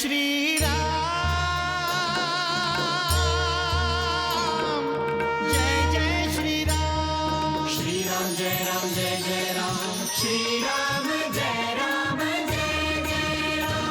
श्री राम, जय श्री राम, श्री राम जय राम जय राम, श्री राम जय राम जय राम।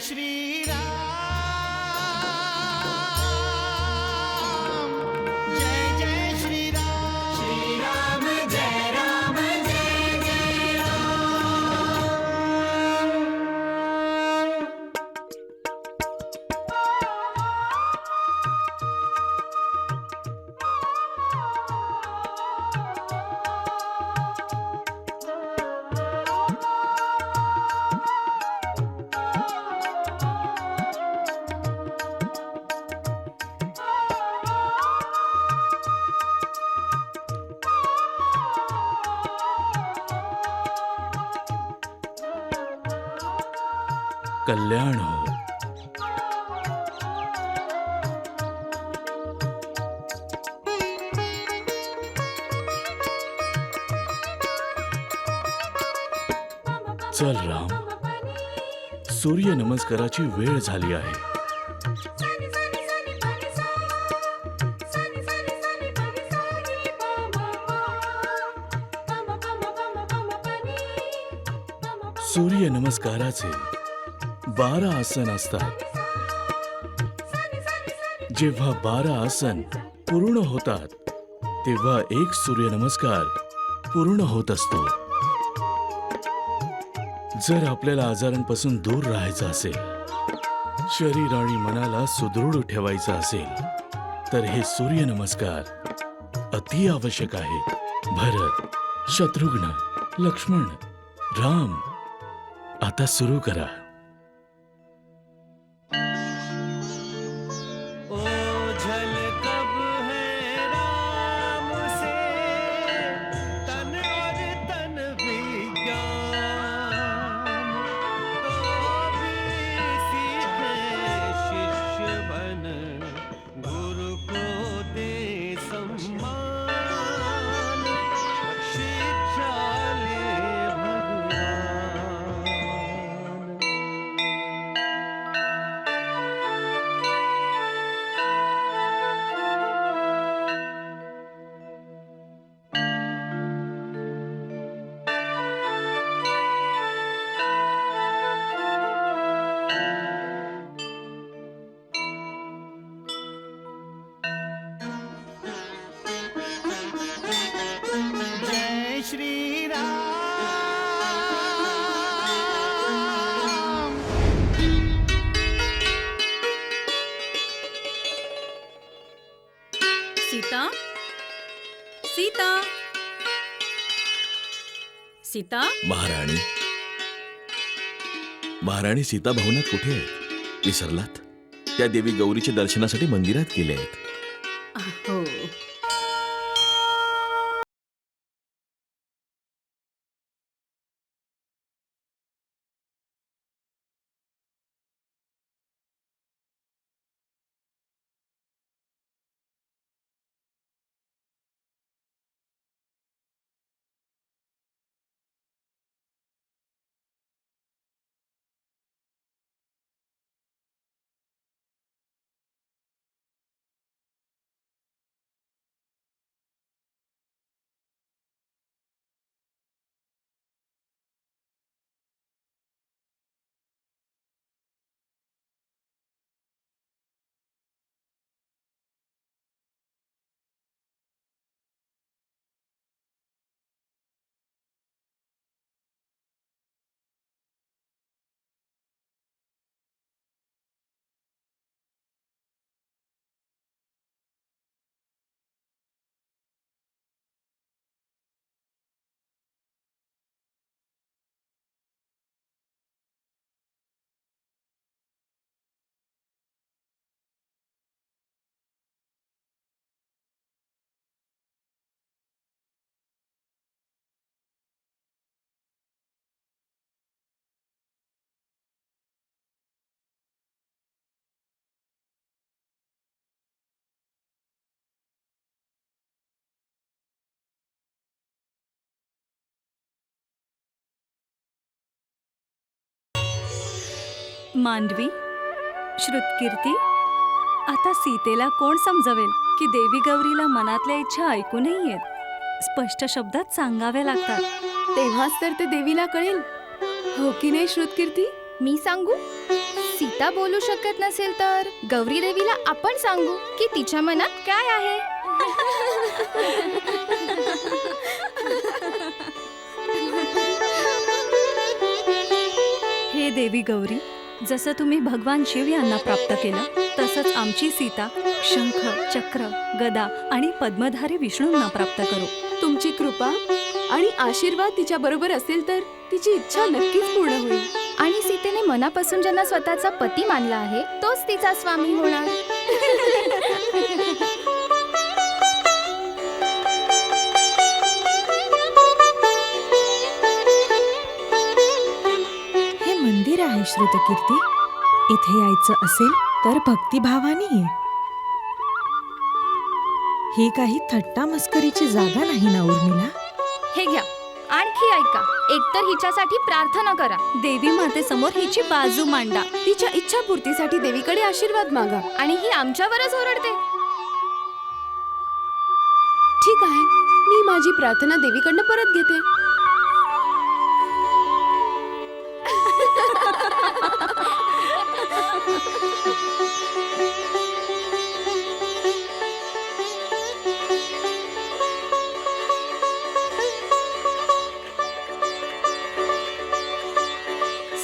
श्री राम, जय श्री राम, श्री राम जय राम जय कल्याण हो। चल राम, सूर्य नमस्काराची वेळ झाली आहे. सूर्य नमस्काराचे 12 आसन असतात. जेव्हा 12 आसन पूर्ण होतात तेव्हा एक सूर्यनमस्कार पूर्ण होत असतो. जर आपल्याला आजारांपासून दूर राहायचं असेल, शरीर आणि मनाला सुदृढ ठेवायचं असेल, तर हे सूर्यनमस्कार अति आवश्यक आहेत. भरत, शत्रुघ्न, लक्ष्मण, राम, आता सुरू करा. श्री राम, सीता, सीता, सीता. महाराणी, महाराणी सीता भवनात कुठे आहेत? विसरलात? त्या देवी गौरीच्या दर्शनासाठी मंदिरात गेल्या आहेत. हो. मांडवी, श्रुतकीर्ती, आता सीतेला कोण समजवेल की देवी गौरीला मनातल्या इच्छा ऐकू नाही येत. स्पष्ट शब्दात सांगाव्या लागतात. तेव्हाच तर ते देवीला कळेल, हो की नाही श्रुतकीर्ती? मी सांगू? सीता बोलू शकत नसेल तर गौरी देवीला आपण सांगू की तिच्या मनात काय आहे. हे देवी गौरी, जसं तुम्ही भगवान शिव यांना प्राप्त केलं तसंच आमची सीता शंख, चक्र, गदा आणि पद्मधारी विष्णूंना प्राप्त करू. तुमची कृपा आणि आशीर्वाद तिच्या बरोबर असेल तर तिची इच्छा नक्कीच पूर्ण होईल. आणि सीतेने मनापासून ज्यांना स्वतःचा पती मानला आहे तोच तिचा स्वामी होणार. हे मंदिर आहे श्रुतकीर्ती. इथे यायचं असेल तर भक्तिभावाने ये. ही काही थट्टा मस्करीची जागा नाही ना उर्मिला. हे घ्या, आणखी ऐका. एकतर हिच्यासाठी प्रार्थना करा. देवी मातेसमोर हिची बाजू मांडा. तिच्या इच्छापूर्तीसाठी देवीकडे आशीर्वाद मागा. आणि ही आमच्यावरच ओरडते. ठीक आहे, मी माझी प्रार्थना देवीकडनं परत घेते.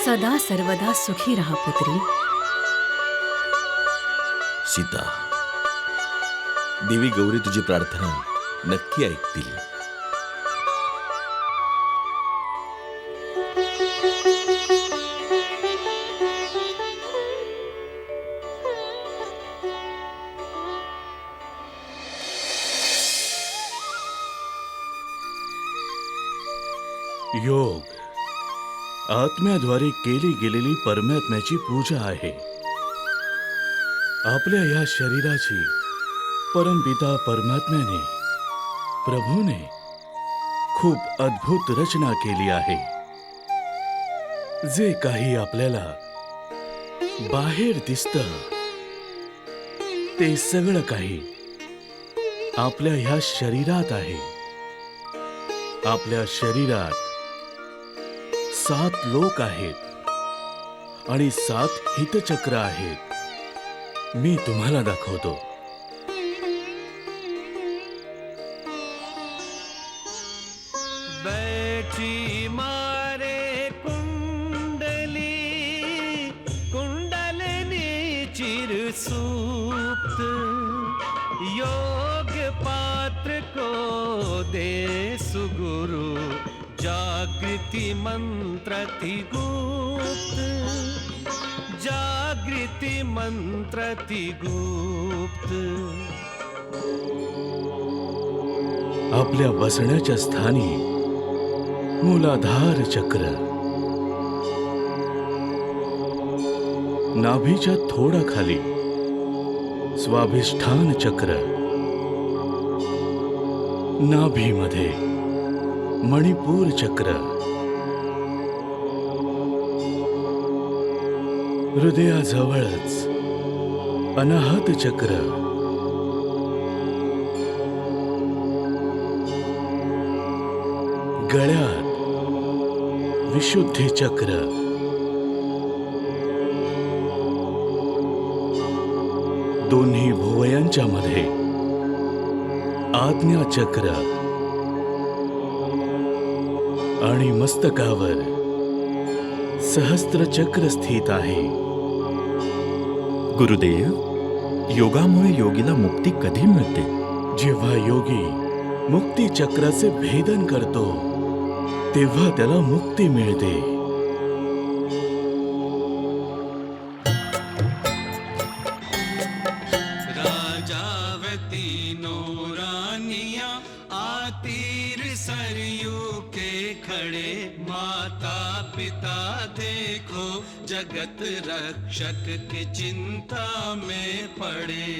सदा सर्वदा सुखी राहा पुत्री. सीता, देवी गौरी तुझी प्रार्थना नक्की ऐकतील. योग आत्म्याद्वारे केली गेलेली परमात्म्याची पूजा आहे. आपल्या या शरीराची परमपिता परमात्म्याने, प्रभूने खूप अद्भुत रचना केली आहे. जे काही आपल्याला बाहेर दिसतं ते सगळं काही आपल्या ह्या शरीरात आहे. आपल्या शरीरात 7 लोक आहेत आणि 7 हितचक्र आहेत. मी तुम्हाला दाखवतो. बैठी मारे कुंडली कुंडलनी चिर सूक्त योग पात्र को दे सुगुरु जागृति मंत्रति गुप्त जागृति मंत्रति गुप्त. आपल्या बसण्याच्या स्थानी मूलाधार चक्र, नाभीच्या थोडा खाली स्वाभिष्ठान चक्र, नाभीमध्ये मणिपूर चक्र, हृदयाजवळच अनाहत चक्र, गळ्यात विशुद्धी चक्र, दोन्ही भुवयांच्या मध्ये आज्ञा चक्र आणि मस्तकावर सहस्त्र चक्र स्थित आहे. गुरुदेव, योगामुळे योगीला मुक्ती कधी मिळते? जेव्हा योगी मुक्ती चक्राचे भेदन करतो तेव्हा त्याला मुक्ती मिळते. राजावती नौरानिया आतीर सरयू के खड़े माता पिता देखो जगत रक्षक की चिंता में पड़े.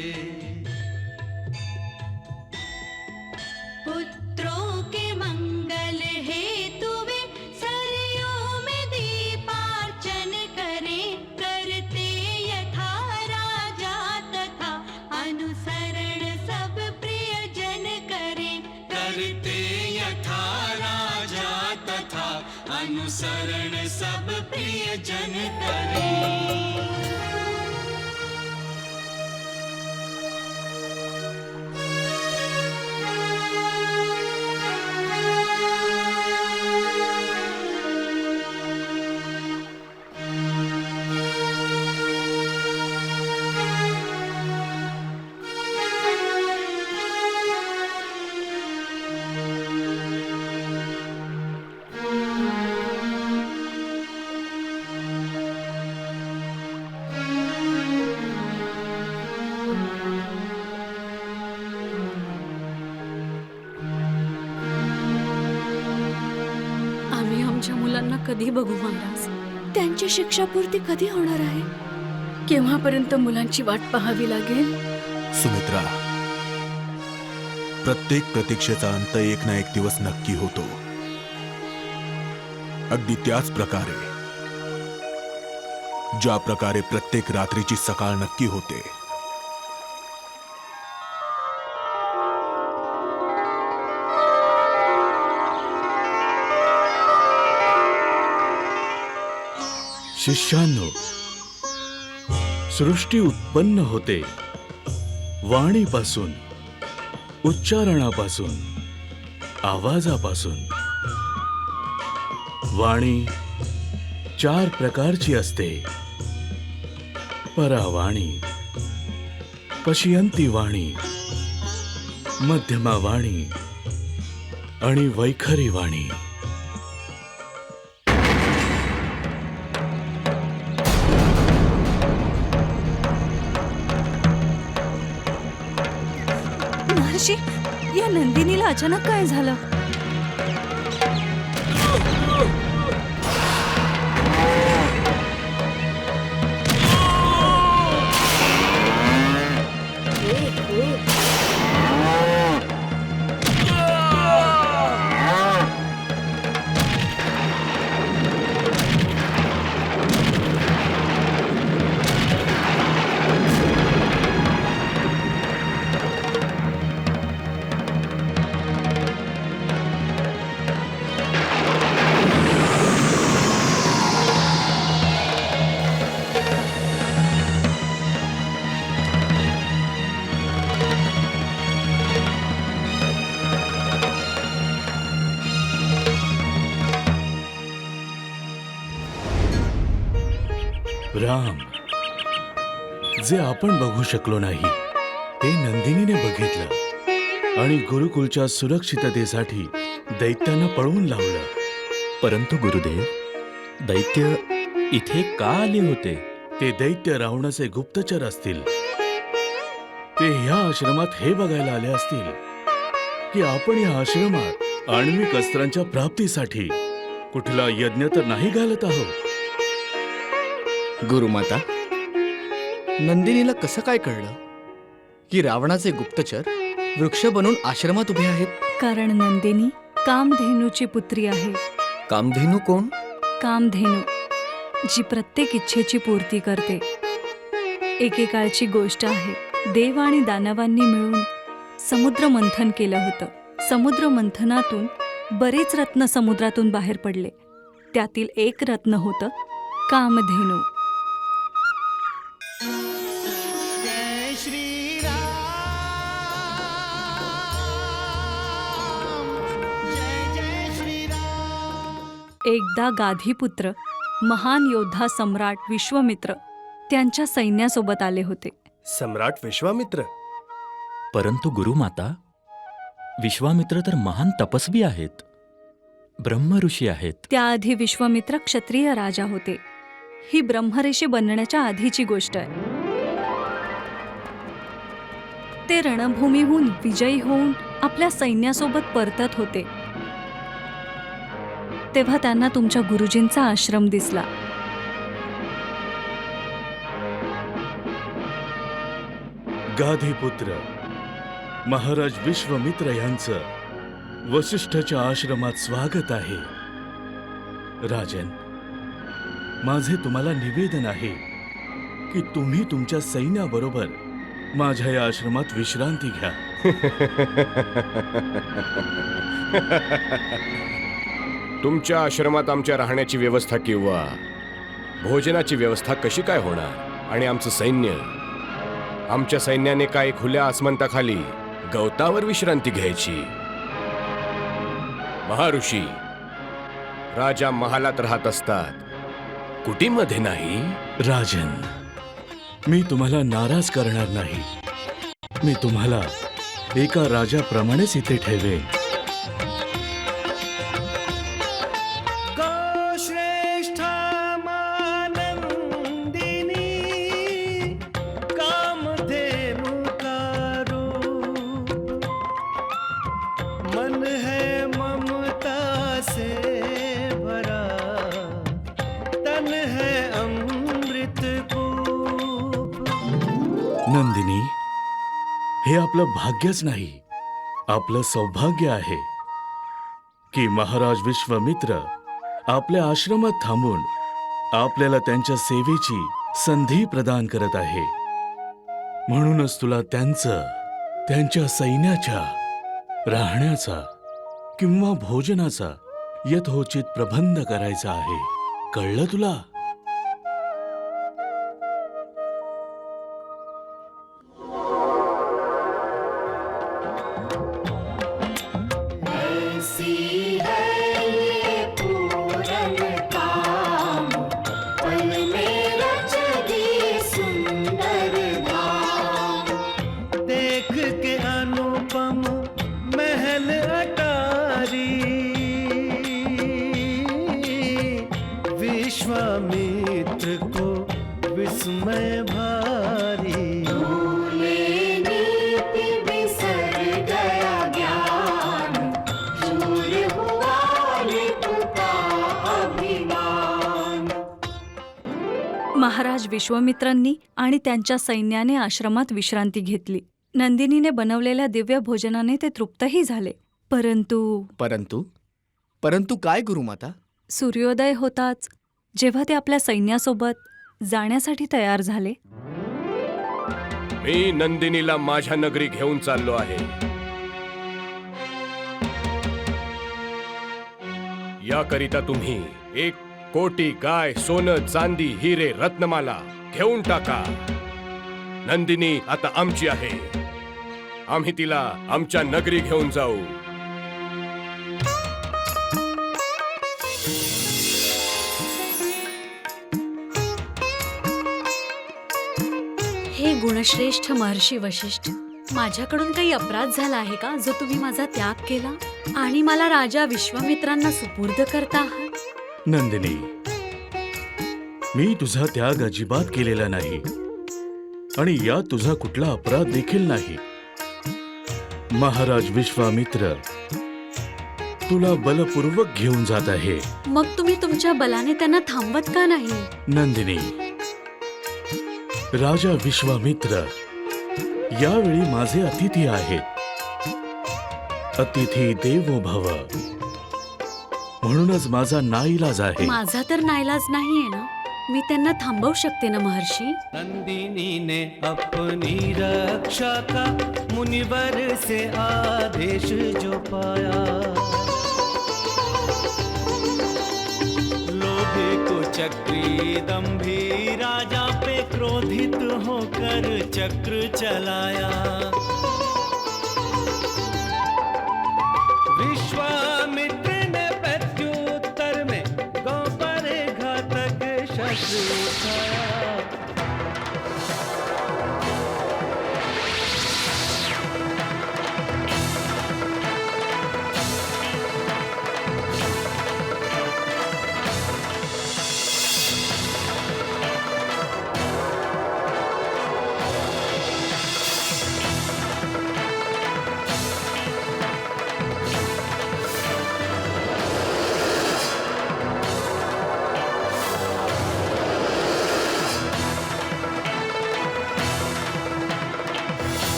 पुत्रों के मंगल हेतु वे सरयू में दीपार्चन करें कर शरण सब प्रिय जन करे। आम्ही आमच्या मुलांना कधी बघू महाराज? त्यांची शिक्षापूर्ती कधी होणार आहे? केव्हापर्यंत मुलांची वाट पाहावी लागेल? सुमित्रा, प्रत्येक प्रतीक्षेचा अंत एक ना एक दिवस नक्की होतो. अगदी त्याच प्रकारे ज्या प्रकारे प्रत्येक रात्रीची सकाळ नक्की होते. शिष्यांनो, सृष्टी उत्पन्न होते वाणीपासून, उच्चारणापासून, आवाजापासून. वाणी 4 प्रकारची असते: परावाणी, पश्यंती वाणी, मध्यमा वाणी आणि वैखरी वाणी. महर्षी, या नंदिनीला अचानक काय झालं? राम, जे आपण बघू शकलो नाही ते नंदिनीने बघितलं आणि गुरुकुलच्या सुरक्षिततेसाठी दैत्यांना पळवून लावलं. परंतु गुरुदेव, दैत्य इथे का आले होते? ते दैत्य रावणाचे गुप्तचर असतील. ते ह्या आश्रमात हे बघायला आले असतील की आपण या आश्रमात आण्विक अस्त्रांच्या प्राप्तीसाठी कुठला यज्ञ तर नाही घालत आहोत. गुरुमाता, नंदिनीला कसं काय कळलं की रावणाचे गुप्तचर वृक्ष बनून आश्रमात उभे आहेत? कारण नंदिनी कामधेनूची पुत्री आहे. कामधेनू कोण? कामधेनू, जी प्रत्येक इच्छेची पूर्ती करते. एकेकाळची गोष्ट आहे. देव आणि दानवांनी मिळून समुद्र मंथन केलं होतं. समुद्र मंथनातून बरेच रत्न समुद्रातून बाहेर पडले. त्यातील एक रत्न होतं कामधेनू. जय श्री राम, जय जय श्री राम. एकदा गाधीपुत्र, महान योद्धा सम्राट विश्वामित्र त्यांच्या सैन्यासोबत आले होते. सम्राट विश्वामित्र? परंतु गुरुमाता, विश्वामित्र तर महान तपस्वी आहेत, ब्रह्मऋषी आहेत. त्याआधी विश्वामित्र क्षत्रिय राजा होते. ही ब्रह्मऋषी बनण्याच्या आधीची गोष्ट आहे. ते रणभूमीहून विजयी होऊन आपल्या सैन्यासोबत परतत होते. तेव्हा त्यांना तुमच्या गुरुजींचा आश्रम दिसला. गाधीपुत्र महाराज विश्वामित्र यांचं वसिष्ठच्या आश्रमात स्वागत आहे. राजन, माझे तुम्हाला निवेदन आहे की तुम्ही तुमच्या सैन्याबरोबर माझ्या या आश्रमात विश्रांती घ्या. तुमच्या आश्रमात आमच्या राहण्याची व्यवस्था किंवा भोजनाची व्यवस्था कशी काय होणार? आणि आमचं सैन्य, आमच्या सैन्याने काय खुल्या आसमंताखाली गवतावर विश्रांती घ्यायची? महाऋषी, राजा महालात राहत असतात, कुटीमध्ये नाही. राजन, मी तुम्हाला नाराज करणार नाही. मी तुम्हाला एका राजाप्रमाणेच इथे ठेवेन. नंदिनी, हे आपलं भाग्यच नाही, आपलं सौभाग्य आहे की महाराज विश्वामित्र आपल्या आश्रमात थांबून आपल्याला त्यांच्या सेवेची संधी प्रदान करत आहे. म्हणूनच तुला त्यांच्या सैन्याच्या राहण्याचा किंवा भोजनाचा यथोचित प्रबंध करायचा आहे. कळलं तुला? विश्वामित्र को विस्मय भारी, बिसर गया ज्ञान, शूर हुआ रिपुता अभिमान. महाराज विश्वामित्रांनी आणि त्यांच्या सैन्याने आश्रमात विश्रांती घेतली. नंदिनीने बनवलेल्या दिव्य भोजनाने ते तृप्तही झाले. परंतु परंतु काय गुरुमाता? सूर्योदय होताच जेव्हा ते आपल्या सैन्यासोबत जाण्यासाठी तयार झाले, मी नंदिनीला माझ्या नगरी घेऊन चाललो आहे. याकरिता तुम्ही 1 कोटी गाय, सोनं, चांदी, हिरे, रत्नमाला घेऊन टाका. नंदिनी आता आमची आहे. आम्ही तिला आमच्या नगरी घेऊन जाऊ. हे गुणश्रेष्ठ महर्षी वशिष्ठ, माझ्याकडून काही अपराध झाला आहे का, जो तुम्ही माझा त्याग केला आणि मला राजा विश्वामित्रांना सुपूर्द करता आहात? नंदिनी, मी तुझा त्याग अजिबात केलेला नाही आणि यात तुझा कुठला अपराध देखील नाही. महाराज विश्वामित्र तुला बलपूर्वक घेऊन जात आहे. मग तुम्ही तुमच्या बलाने त्यांना थांबवत का नाही? नंदिनी, राजा विश्वामित्र यावेळी माझे अतिथी आहेत. अतिथी देवो भव, म्हणूनच माझा नाईलाज आहे. माझा तर नाईलाज नाहीये ना, मी त्यांना थांबवू शकते ना महर्षी. नंदिनी ने अपनी रक्षा का मुनिवर से आदेश जो पाया, लोभी कुचक्री दंभी राजा पे क्रोधित होकर चक्र चलाया. विश्वामित्र ने प्रत्युत्तर में गौ पर घातक शस्त्र उठाया.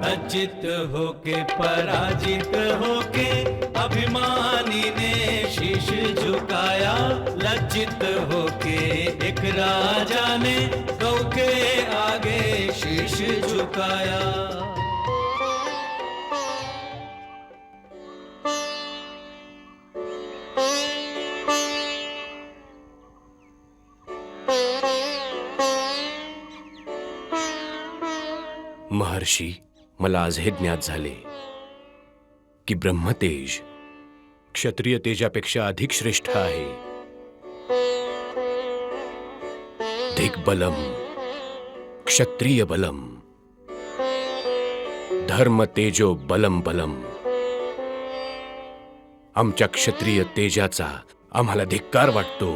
लज्जित होके पराजित होके अभिमानी ने शीश झुकाया, लज्जित होके एक राजा ने गौ के आगे शीश झुकाया। महर्षी, मला आज हे ज्ञात झाले की ब्रह्मतेज क्षत्रिय तेजापेक्षा अधिक श्रेष्ठ आहे। दिग्बलम क्षत्रिय बलम, धर्म तेजो बलम बलम। आमच्या क्षत्रिय तेजाचा आम्हाला धिक्कार वाटतो।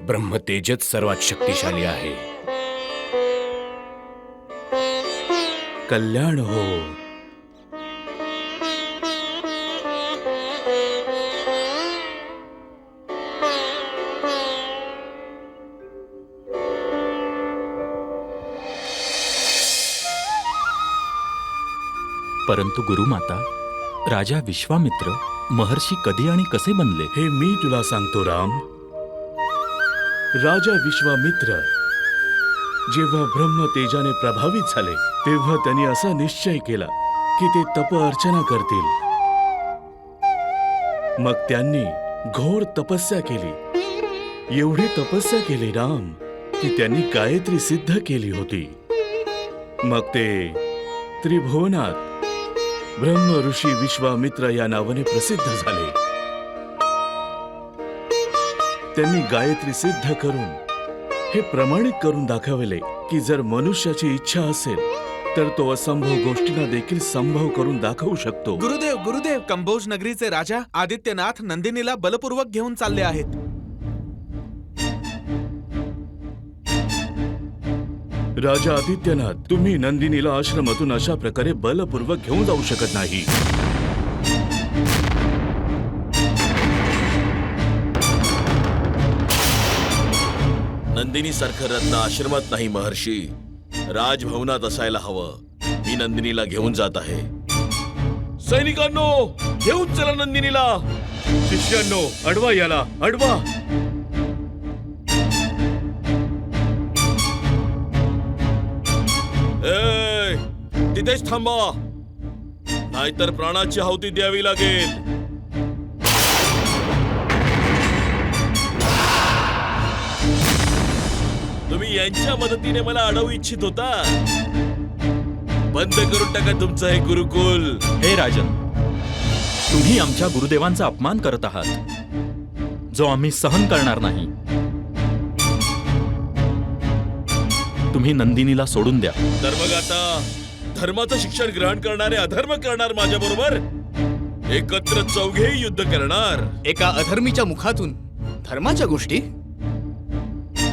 ब्रह्मतेजच सर्वात शक्तिशाली आहे। कल्याण हो। परंतु गुरुमाता, राजा विश्वामित्र महर्षी कधी आणि कसे बनले? हे मी तुला सांगतो राम। राजा विश्वामित्र जेव्हा ब्रह्मतेजाने प्रभावित झाले तेव्हा त्यांनी असा निश्चय केला की ते तप अर्चना करतील। मग त्यांनी घोर तपस्या केली। एवढी तपस्या केली राम की त्यांनी गायत्री सिद्ध केली होती। मग ते त्रिभुवनात ब्रह्म ऋषी विश्वामित्र या नावाने प्रसिद्ध झाले। त्यांनी गायत्री सिद्ध करून हे प्रमाणित करून दाखवले की जर मनुष्याची इच्छा असेल तर तो असंभव गोष्टींना देखील संभव करून दाखवू शकतो। गुरुदेव, गुरुदेव, कंबोज नगरीचे राजा आदित्यनाथ नंदिनीला बलपूर्वक घेऊन चालले आहेत। राजा आदित्यनाथ, तुम्ही नंदिनीला आश्रमातून अशा प्रकारे बलपूर्वक घेऊन जाऊ शकत नाही। नंदिनी सारखं रत्न आश्रमात नाही महर्षी, राजभवनात असायला हवं। मी नंदिनीला घेऊन जात आहे। सैनिकांनो, घेऊन चला नंदिनीला। शिष्यांनो, अडवा याला, अडवा। तिथेच थांबा, नाहीतर प्राणाची आहुती द्यावी लागेल। तुम्ही यांच्या मदतीने मला अडवू इच्छित होता। बंद करून टाका तुमचं हे गुरुकुल। हे राजन, तुम्ही आमच्या गुरुदेवांचा अपमान करत आहात, जो आम्ही सहन करणार नाही। तुम्ही नंदिनीला सोडून द्या। तर मग आता धर्माचं शिक्षण ग्रहण करणारे अधर्म करणार माझ्या बरोबर? एकत्र चौघेही युद्ध करणार। एका अधर्मीच्या मुखातून धर्माच्या गोष्टी?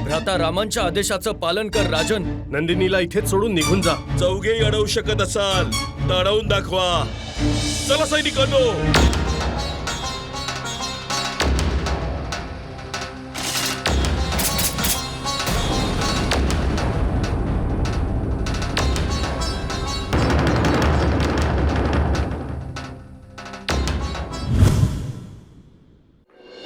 भ्राता रामांच्या आदेशाचं पालन कर राजन। नंदिनीला इथेच सोडून निघून जा। चौघेही अडवू शकत असाल तर अडवून दाखवा। चला सैनिकांनो।